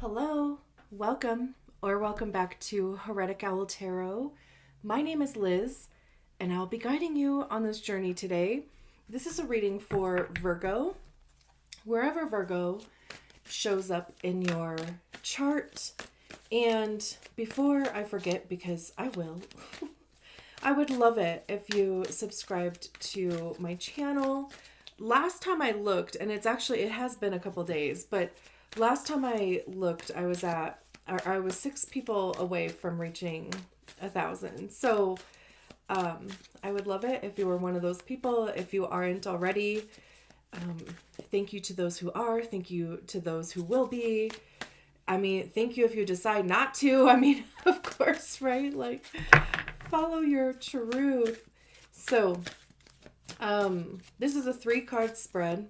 Hello, welcome back to Heretic Owl Tarot. My name is Liz, and I'll be guiding you on this journey today. This is a reading for Virgo, wherever Virgo shows up in your chart. And before I forget, because I will, I would love it if you subscribed to my channel. Last time I looked, and it has been a couple days, but last time I looked, I was 6 people away from reaching 1,000. So I would love it if you were one of those people. If you aren't already, thank you to those who are. Thank you to those who will be. Thank you if you decide not to. Of course, right? Like, follow your truth. So, this is a 3-card spread.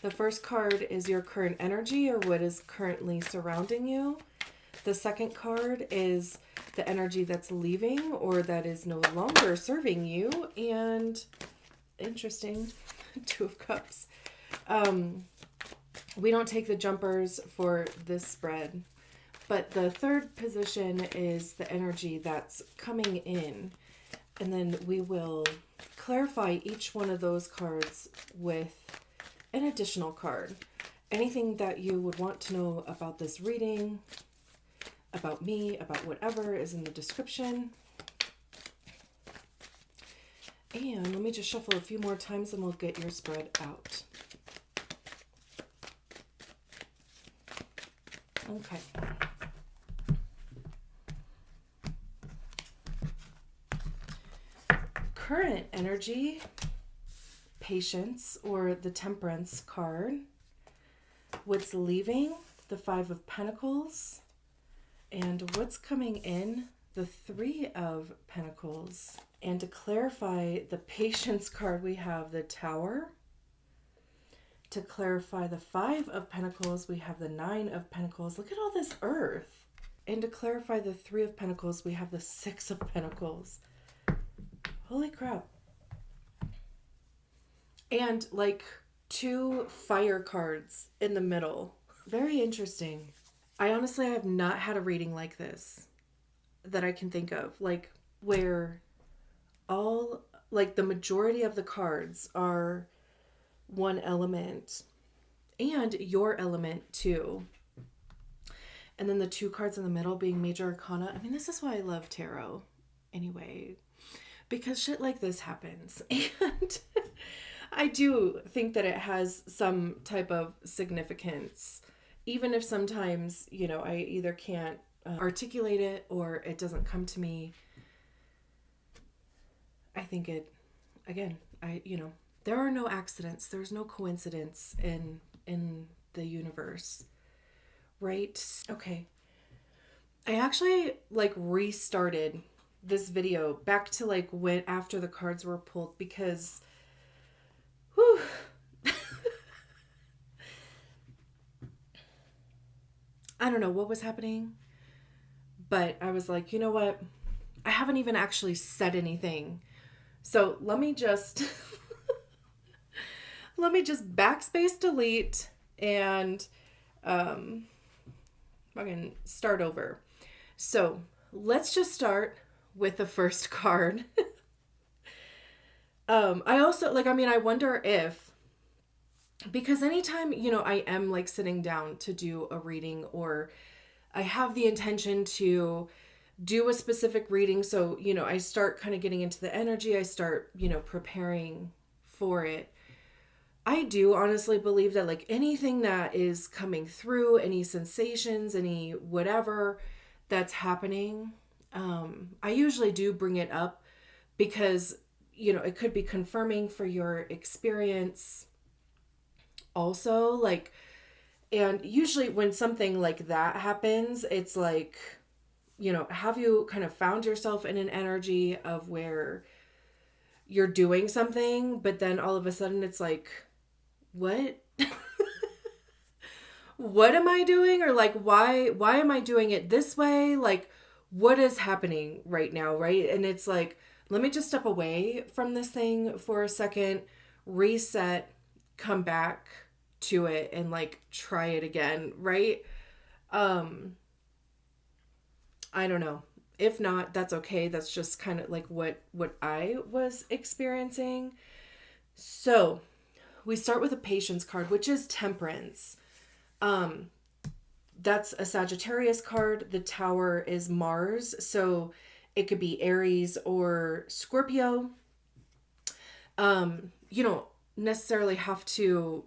The first card is your current energy or what is currently surrounding you. The second card is the energy that's leaving or that is no longer serving you. And interesting, 2 of Cups. We don't take the jumpers for this spread. But the third position is the energy that's coming in. And then we will clarify each one of those cards with an additional card. Anything that you would want to know about this reading, about me, about whatever is in the description. And let me just shuffle a few more times and we'll get your spread out. Okay. Current energy, Patience, or the Temperance card. What's leaving, the 5 of Pentacles. And what's coming in, the 3 of Pentacles. And to clarify the Patience card, we have the Tower. To clarify the 5 of Pentacles, we have the 9 of Pentacles. Look at all this earth. And to clarify the 3 of Pentacles, we have the 6 of Pentacles. Holy crap. And like 2 fire cards in the middle. Very interesting. I have not had a reading like this that I can think of. Like where the majority of the cards are one element and your element too. And then the 2 cards in the middle being major arcana. This is why I love tarot anyway, because shit like this happens. And I do think that it has some type of significance, even if sometimes, I either can't articulate it or it doesn't come to me. I think there are no accidents. There's no coincidence in the universe, right? Okay. I actually restarted this video back to when after the cards were pulled because whew. I don't know what was happening, but I was like, you know what? I haven't even actually said anything. So let me just backspace delete and fucking start over. So let's just start with the first card. I also I wonder if, because anytime, I am sitting down to do a reading or I have the intention to do a specific reading. So, I start kind of getting into the energy. I start, preparing for it. I do honestly believe that anything that is coming through, any sensations, any whatever that's happening, I usually do bring it up because, it could be confirming for your experience also. And usually when something like that happens, it's have you kind of found yourself in an energy of where you're doing something, but then all of a sudden it's what? What am I doing? Or why am I doing it this way? What is happening right now, right? And it's let me just step away from this thing for a second, reset, come back to it and try it again, right? Um, I don't know. If not, that's okay. That's just kind of like what I was experiencing. So, we start with a patience card, which is temperance. Um, that's a Sagittarius card. The tower is Mars. So it could be Aries or Scorpio. You don't necessarily have to,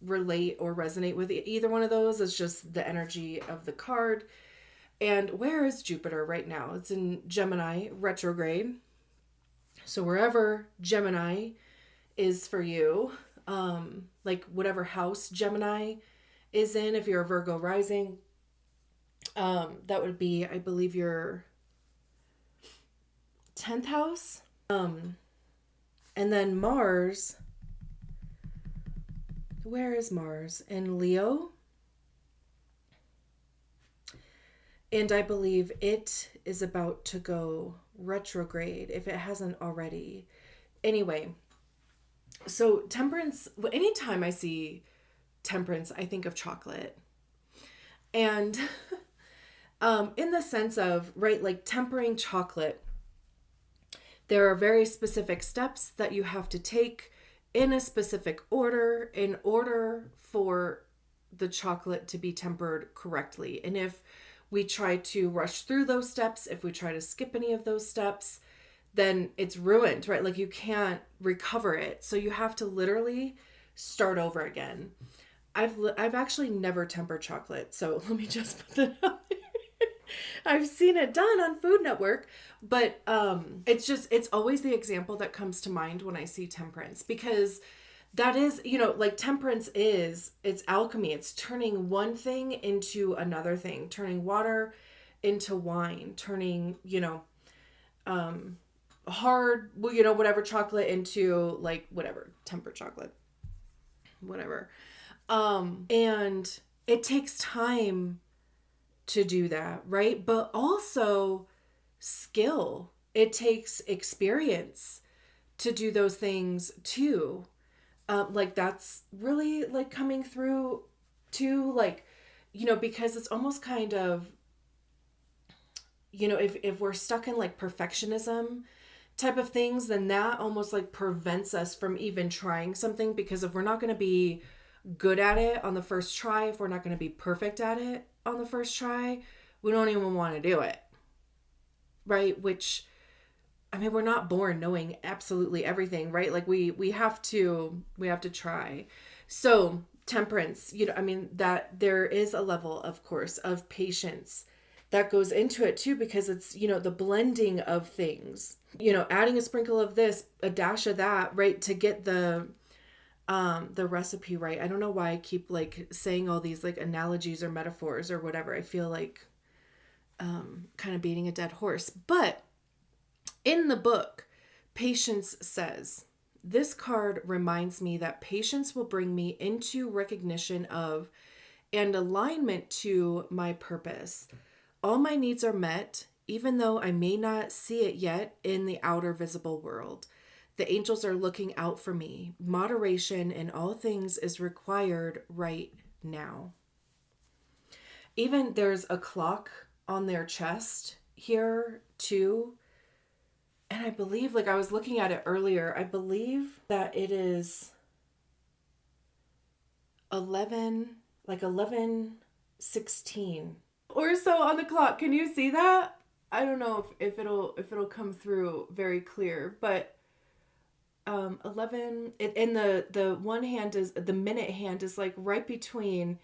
relate or resonate with either one of those. It's just the energy of the card. And where is Jupiter right now? It's in Gemini retrograde. So wherever Gemini is for you, like whatever house Gemini is in, if you're a Virgo rising, that would be, I believe, your 10th house. And then Mars, where is Mars? In Leo. And I believe it is about to go retrograde if it hasn't already. Anyway, so temperance, anytime I see temperance, I think of chocolate. And in the sense of, right, like tempering chocolate, there are very specific steps that you have to take in a specific order in order for the chocolate to be tempered correctly. And if we try to rush through those steps, if we try to skip any of those steps, then it's ruined, right? Like you can't recover it. So you have to literally start over again. I've actually never tempered chocolate, so let me just put that out there. I've seen it done on Food Network, but it's always the example that comes to mind when I see temperance, because that is, like temperance is, it's alchemy. It's turning one thing into another thing, turning water into wine, turning, hard, whatever chocolate into like whatever, tempered chocolate, whatever. And it takes time to do that, right? But also skill. It takes experience to do those things too. Like that's really like coming through too, like, because it's almost kind of, if we're stuck in like perfectionism type of things, then that almost like prevents us from even trying something, because if we're not going to be good at it on the first try, if we're not going to be perfect at it on the first try, we don't even want to do it. Right? Which, I mean, we're not born knowing absolutely everything, right? Like we have to try. So temperance, that there is a level, of course, of patience that goes into it too, because it's, the blending of things, adding a sprinkle of this, a dash of that, right? To get the recipe right. I don't know why I keep like saying all these like analogies or metaphors or whatever. I feel like kind of beating a dead horse. But in the book, Patience says, this card reminds me that patience will bring me into recognition of and alignment to my purpose. All my needs are met, even though I may not see it yet in the outer visible world. The angels are looking out for me. Moderation in all things is required right now. Even there's a clock on their chest here too. And I believe, like I was looking at it earlier, I believe that it is 11:16 or so on the clock. Can you see that? I don't know if it'll come through very clear, but 11 in the one hand is the minute hand is like right between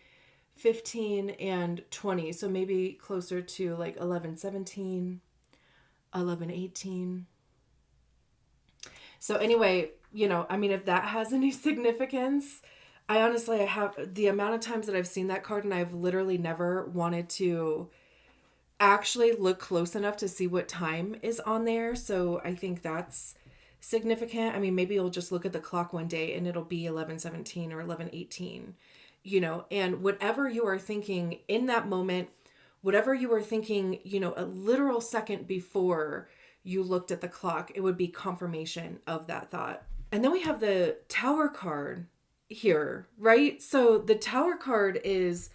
15 and 20, so maybe closer to like 11:17, 11:18. So anyway, if that has any significance, I have the amount of times that I've seen that card and I've literally never wanted to actually look close enough to see what time is on there. So I think that's significant. Maybe you'll just look at the clock one day and it'll be 11:17 or 11:18, and whatever you are thinking in that moment, whatever you were thinking, a literal second before you looked at the clock, it would be confirmation of that thought. And then we have the Tower card here, right? So the Tower card is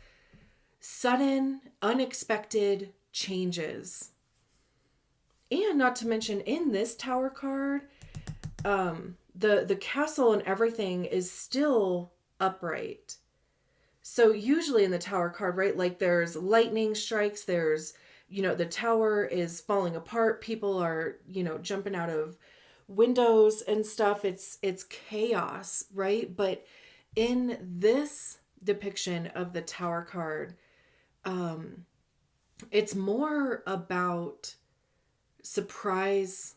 sudden, unexpected changes. And not to mention, in this Tower card, the castle and everything is still upright. So usually in the Tower card, right, like there's lightning strikes, there's, the tower is falling apart, people are, jumping out of windows and stuff. It's chaos, right? But in this depiction of the Tower card, it's more about surprise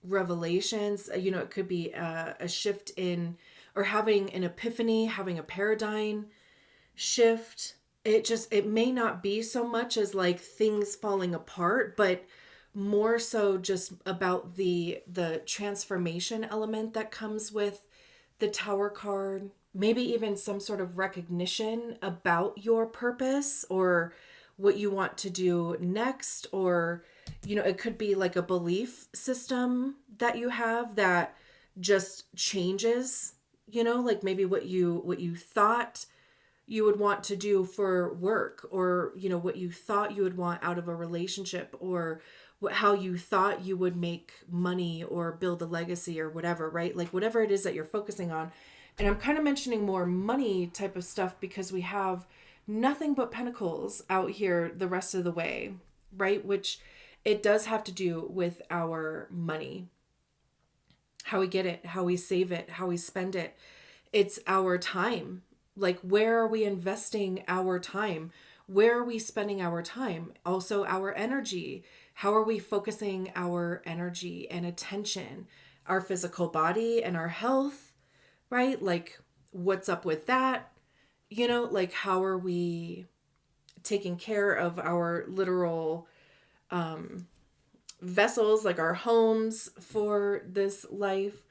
revelations. It could be a shift in, or having an epiphany, having a paradigm shift. It may not be so much as like things falling apart, but more so just about the transformation element that comes with the Tower card. Maybe even some sort of recognition about your purpose or what you want to do next, or it could be like a belief system that you have that just changes, like maybe what you thought you would want to do for work, or what you thought you would want out of a relationship, or how you thought you would make money or build a legacy or whatever, right? Like whatever it is that you're focusing on. And I'm kind of mentioning more money type of stuff because we have nothing but pentacles out here the rest of the way, right? Which it does have to do with our money, how we get it, how we save it, how we spend it. It's our time. Like, where are we investing our time? Where are we spending our time? Also, our energy. How are we focusing our energy and attention? Our physical body and our health, right? Like, what's up with that? Like, how are we taking care of our literal vessels, like our homes for this life?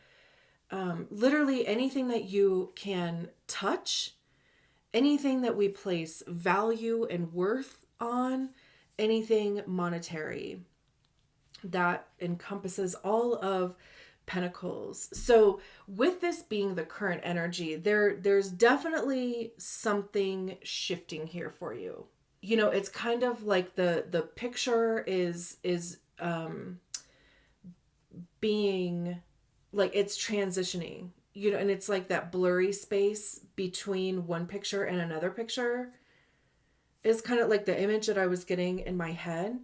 Literally anything that you can touch, anything that we place value and worth on, anything monetary, that encompasses all of Pentacles. So with this being the current energy, there's definitely something shifting here for you. It's kind of like the picture is being like, it's transitioning, and it's like that blurry space between one picture and another picture is kind of like the image that I was getting in my head.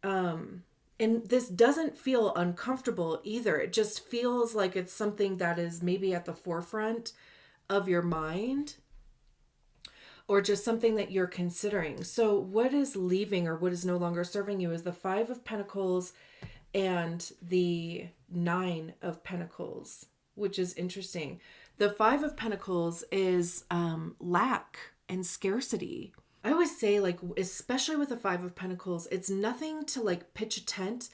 And this doesn't feel uncomfortable either. It just feels like it's something that is maybe at the forefront of your mind, or just something that you're considering. So what is leaving, or what is no longer serving you, is the Five of Pentacles and the Nine of Pentacles, which is interesting. The Five of Pentacles is lack and scarcity. I always say, like, especially with the Five of Pentacles, it's nothing to like pitch a tent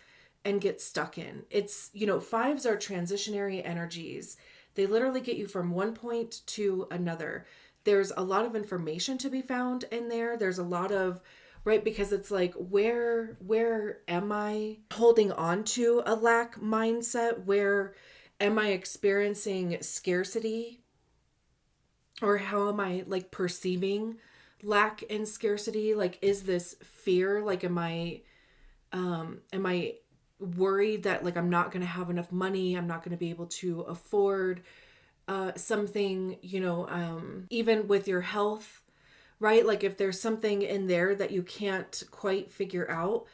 and get stuck in. It's, fives are transitionary energies. They literally get you from one point to another. There's a lot of information to be found in there. There's a lot of, right, because it's like, where am I holding on to a lack mindset? Where am I experiencing scarcity? Or how am I like perceiving lack and scarcity? Like, is this fear? Like, am I worried that like I'm not going to have enough money? I'm not going to be able to afford something, even with your health, right? Like, if there's something in there that you can't quite figure out.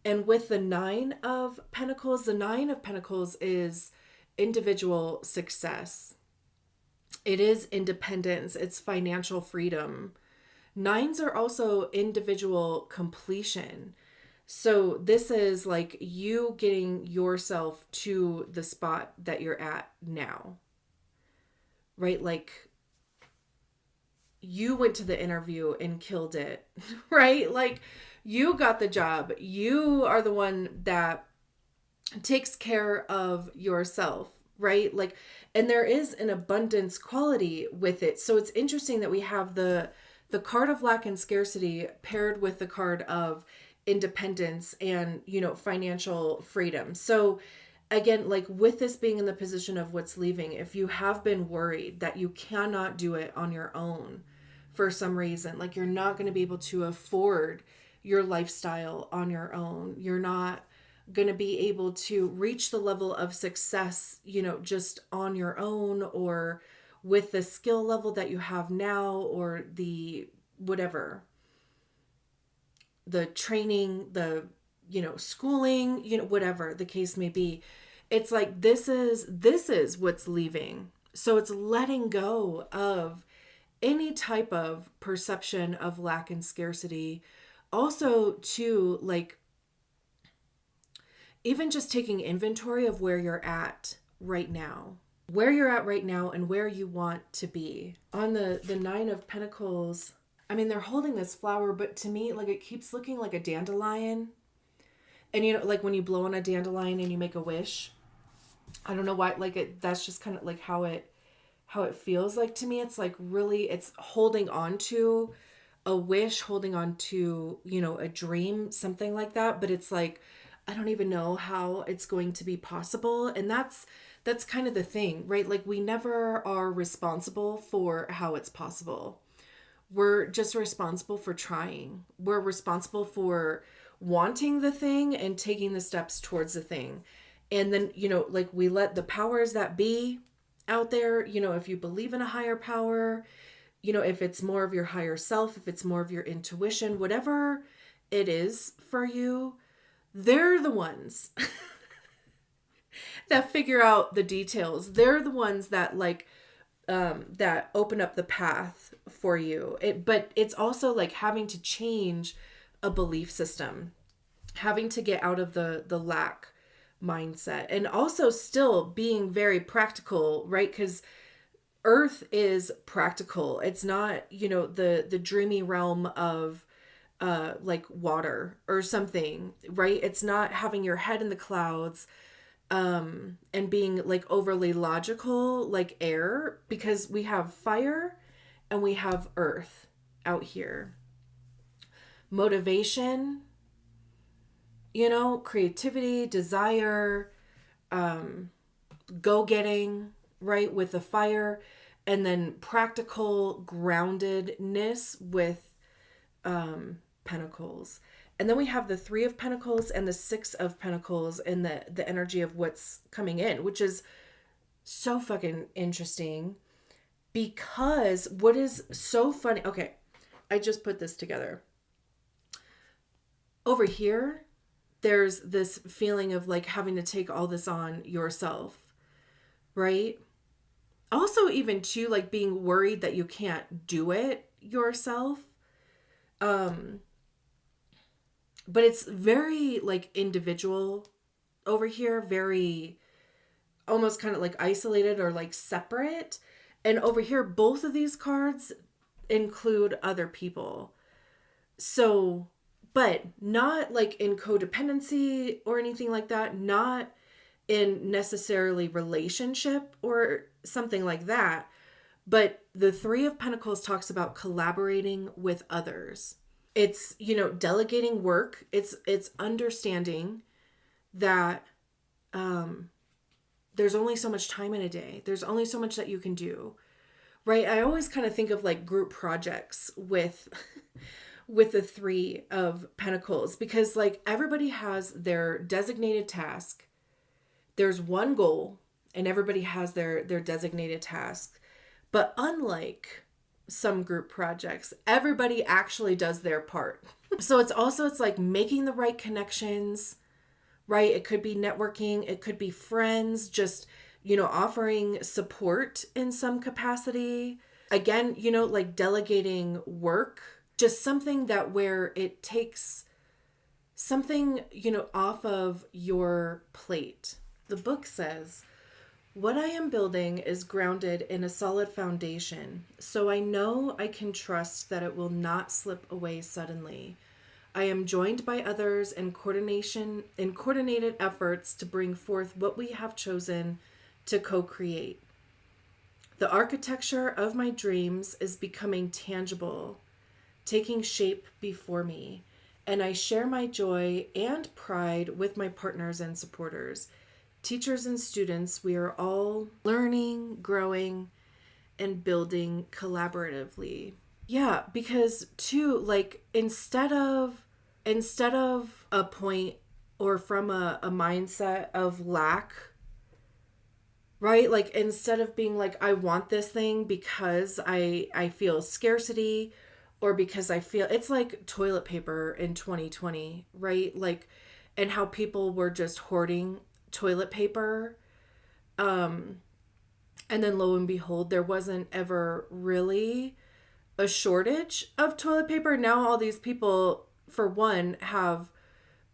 And with the Nine of Pentacles, the Nine of Pentacles is individual success. It is independence. It's financial freedom. Nines are also individual completion. So this is like you getting yourself to the spot that you're at now, right? Like, you went to the interview and killed it, right? Like, you got the job. You are the one that takes care of yourself, right? Like, and there is an abundance quality with it. So it's interesting that we have the card of lack and scarcity paired with the card of independence and, financial freedom. So again, like, with this being in the position of what's leaving, if you have been worried that you cannot do it on your own, for some reason. Like you're not going to be able to afford your lifestyle on your own. You're not going to be able to reach the level of success, just on your own or with the skill level that you have now or the whatever, the training, the, schooling, whatever the case may be. It's like, this is what's leaving. So it's letting go of any type of perception of lack and scarcity. Also, too, like, even just taking inventory of where you're at right now. Where you're at right now and where you want to be. On the Nine of Pentacles, I mean, they're holding this flower, but to me, like, it keeps looking like a dandelion. And, like when you blow on a dandelion and you make a wish. I don't know why, like, that's just kind of like how it feels like to me. It's like really, it's holding on to a wish, holding on to, a dream, something like that. But it's like, I don't even know how it's going to be possible. And that's kind of the thing, right? Like we never are responsible for how it's possible. We're just responsible for trying. We're responsible for wanting the thing and taking the steps towards the thing. And then, like we let the powers that be out there, if you believe in a higher power, if it's more of your higher self, if it's more of your intuition, whatever it is for you, they're the ones that figure out the details. They're the ones that that open up the path for you. But it's also like having to change a belief system, having to get out of the lack mindset, and also still being very practical, right? Because Earth is practical. It's not, the dreamy realm of like water or something, right? It's not having your head in the clouds and being like overly logical like air, because we have fire and we have earth out here. Motivation, creativity, desire, go-getting, right, with the fire, and then practical groundedness with Pentacles. And then we have the Three of Pentacles and the Six of Pentacles and the energy of what's coming in, which is so fucking interesting. Because what is so funny, okay, I just put this together. Over here, there's this feeling of like having to take all this on yourself, right? Also, even too, like being worried that you can't do it yourself. But it's very like individual over here, very almost kind of like isolated or like separate. And over here, both of these cards include other people. So, but not like in codependency or anything like that, not in necessarily relationship or something like that. But the Three of Pentacles talks about collaborating with others. It's, delegating work. It's understanding that there's only so much time in a day. There's only so much that you can do, right? I always kind of think of like group projects with with the Three of Pentacles, because like everybody has their designated task. There's one goal and everybody has their designated task. But unlike some group projects, everybody actually does their part. So it's like making the right connections, right? It could be networking, it could be friends, just, offering support in some capacity. Again, like delegating work, just something that where it takes something, off of your plate. The book says, "What I am building is grounded in a solid foundation, so I know I can trust that it will not slip away suddenly. I am joined by others in coordinated efforts to bring forth what we have chosen to co-create. The architecture of my dreams is becoming tangible, taking shape before me, and I share my joy and pride with my partners and supporters. Teachers and students, we are all learning, growing, and building collaboratively." Yeah, because too, like instead of a point or from a mindset of lack, right? Like instead of being like, I want this thing because I feel scarcity, or because I feel, it's like toilet paper in 2020, right? Like, and how people were just hoarding toilet paper. And then lo and behold, there wasn't ever really a shortage of toilet paper. Now all these people, for one, have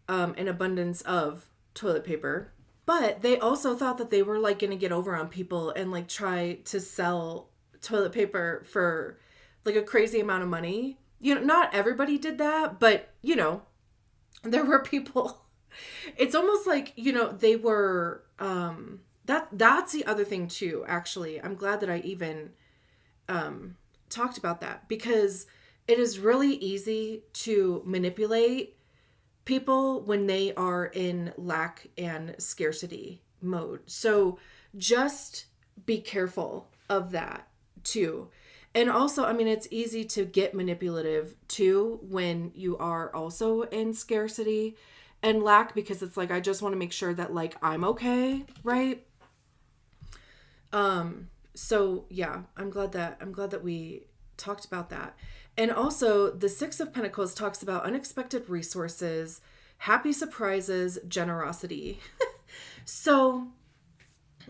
an abundance of toilet paper, but they also thought that they were like going to get over on people and like try to sell toilet paper for like a crazy amount of money. You know, not everybody did that, but you know, there were people. It's almost like, you know, they were that's the other thing too, actually. I'm glad that I even talked about that, because it is really easy to manipulate people when they are in lack and scarcity mode. So just be careful of that too. And also, I mean, it's easy to get manipulative too when you are also in scarcity and lack, because it's like, I just want to make sure that like I'm okay, right? So yeah, I'm glad that we talked about that. And also the 6 of Pentacles talks about unexpected resources, happy surprises, generosity. So,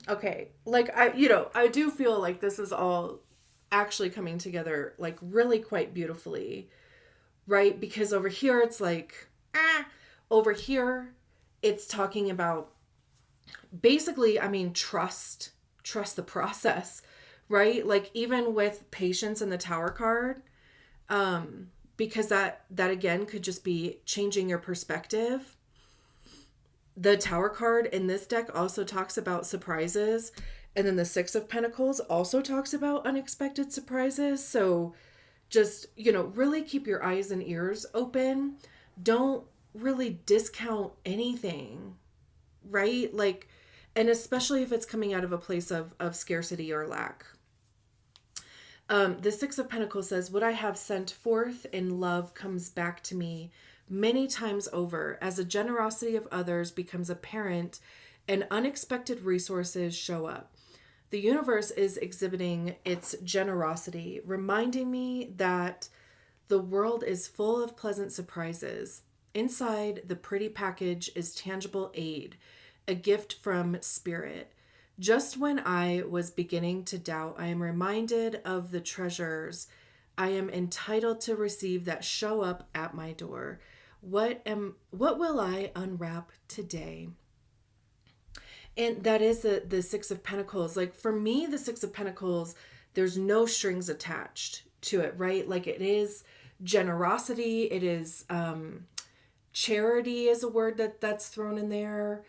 okay, like I do feel like this is all actually coming together like really quite beautifully, right? Because over here it's like, over here it's talking about basically, I mean, trust the process, right? Like even with patience in the Tower card, because that again could just be changing your perspective. The Tower card in this deck also talks about surprises, and then the 6 of Pentacles also talks about unexpected surprises. So just, you know, really keep your eyes and ears open. Don't really discount anything, right? Like, and especially if it's coming out of a place of scarcity or lack. The 6 of Pentacles says, what I have sent forth in love comes back to me many times over as the generosity of others becomes apparent and unexpected resources show up. The universe is exhibiting its generosity, reminding me that the world is full of pleasant surprises. Inside the pretty package is tangible aid, a gift from spirit. Just when I was beginning to doubt, I am reminded of the treasures I am entitled to receive that show up at my door. What will I unwrap today? And that is the 6 of Pentacles. Like for me, the 6 of Pentacles, there's no strings attached to it, right? Like it is generosity. It is charity is a word that's thrown in there.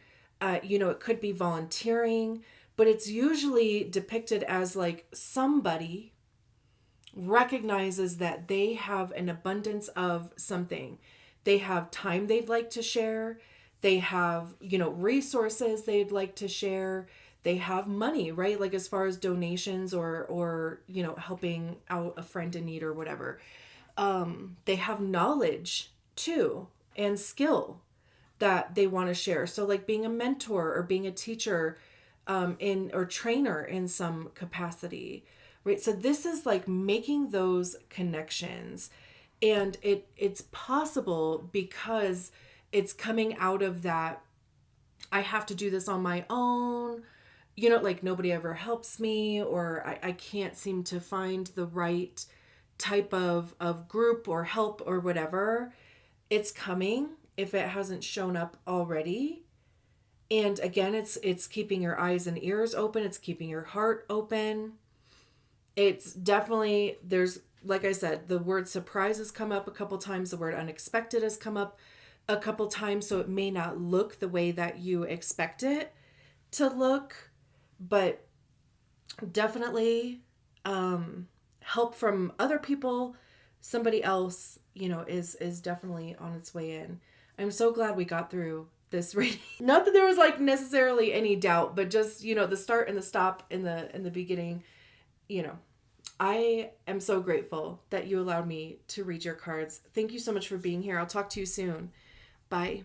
You know, it could be volunteering, but it's usually depicted as like somebody recognizes that they have an abundance of something. They have time they'd like to share. They have, you know, resources they'd like to share. They have money, right? Like as far as donations or you know, helping out a friend in need or whatever. They have knowledge too and skill that they want to share. So like being a mentor or being a teacher in or trainer in some capacity, right? So this is like making those connections, and it's possible because it's coming out of that I have to do this on my own, you know, like nobody ever helps me, or I can't seem to find the right type of group or help or whatever. It's coming if it hasn't shown up already. And again, it's keeping your eyes and ears open. It's keeping your heart open. It's definitely, there's, like I said, the word surprise has come up a couple times. The word unexpected has come up a couple times. So it may not look the way that you expect it to look, but definitely help from other people, somebody else, you know, is definitely on its way in. I'm so glad we got through this reading. Not that there was like necessarily any doubt, but just, you know, the start and the stop in the beginning, you know, I am so grateful that you allowed me to read your cards. Thank you so much for being here. I'll talk to you soon. Bye.